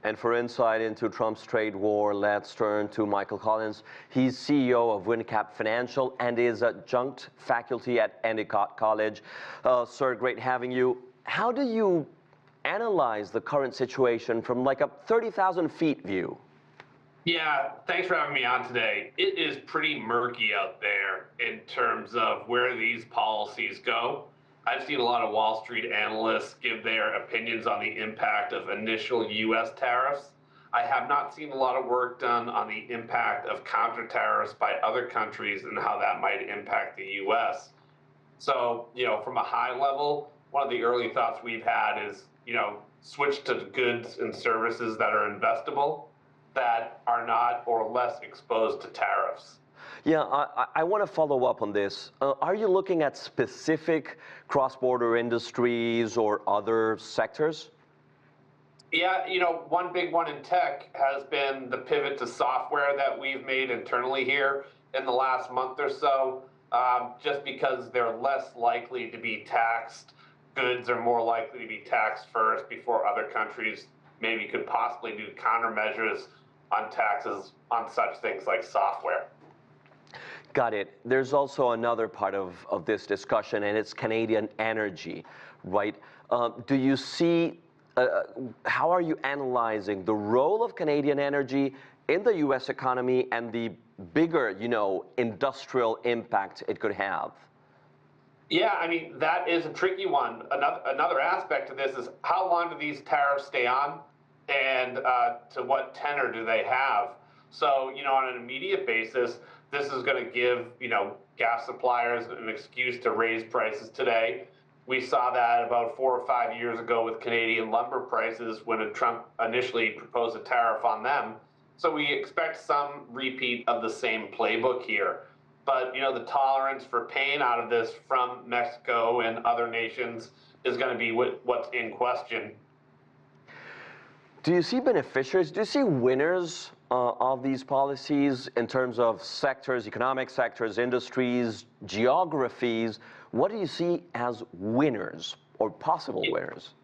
And for insight into Trump's trade war, let's turn to Michael Collins. He's CEO of WinCap Financial and is adjunct faculty at Endicott College. Sir, great having you. How do you analyze the current situation from like a 30,000 feet view? Yeah, thanks for having me on today. It is pretty murky out there in terms of where these policies go. I've seen a lot of Wall Street analysts give their opinions on the impact of initial U.S. tariffs. I have not seen a lot of work done on the impact of counter tariffs by other countries and how that might impact the U.S. So, from a high level, one of the early thoughts we've had is, switch to goods and services that are investable, that are not or less exposed to tariffs. Yeah, I want to follow up on this. Are you looking at specific cross-border industries or other sectors? Yeah, one big one in tech has been the pivot to software that we've made internally here in the last month or so, just because they're less likely to be taxed. Goods are more likely to be taxed first before other countries maybe could possibly do countermeasures on taxes on such things like software. Got it. There's also another part of this discussion, and it's Canadian energy, right? Do you see, how are you analyzing the role of Canadian energy in the U.S. economy and the bigger, industrial impact it could have? Yeah, I mean, that is a tricky one. Another aspect of this is how long do these tariffs stay on, and to what tenor do they have? So, on an immediate basis, this is going to give, gas suppliers an excuse to raise prices today. We saw that about 4 or 5 years ago with Canadian lumber prices when Trump initially proposed a tariff on them. So we expect some repeat of the same playbook here. But, the tolerance for pain out of this from Mexico and other nations is going to be what's in question. Do you see beneficiaries? Do you see winners of these policies in terms of sectors, economic sectors, industries, geographies? What do you see as winners or possible winners?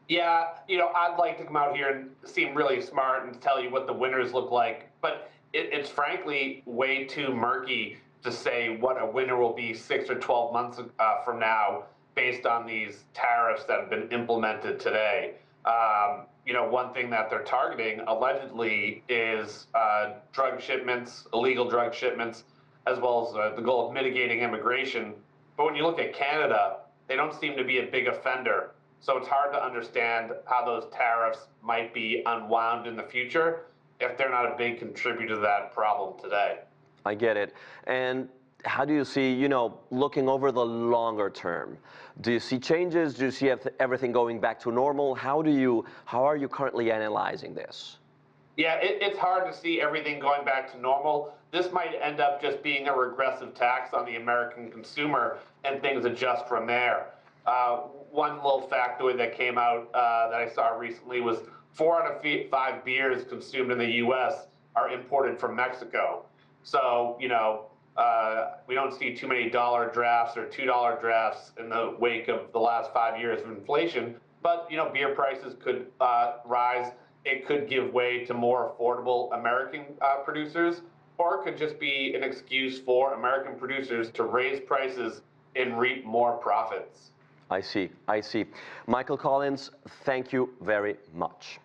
Yeah, I'd like to come out here and seem really smart and tell you what the winners look like, but it's frankly way too murky to say what a winner will be 6 or 12 months from now based on these tariffs that have been implemented today. One thing that they're targeting allegedly is drug shipments, illegal drug shipments, as well as the goal of mitigating immigration. But when you look at Canada, they don't seem to be a big offender. So it's hard to understand how those tariffs might be unwound in the future if they're not a big contributor to that problem today. I get it. And how do you see, looking over the longer term? Do you see changes? Do you see everything going back to normal? How are you currently analyzing this? Yeah, it's hard to see everything going back to normal. This might end up just being a regressive tax on the American consumer, and things adjust from there. One little factoid that came out that I saw recently was 4 out of 5 beers consumed in the U.S. are imported from Mexico. So, we don't see too many dollar drafts or $2 drafts in the wake of the last 5 years of inflation. But, beer prices could rise. It could give way to more affordable American producers, or it could just be an excuse for American producers to raise prices and reap more profits. I see. Michael Collins, thank you very much.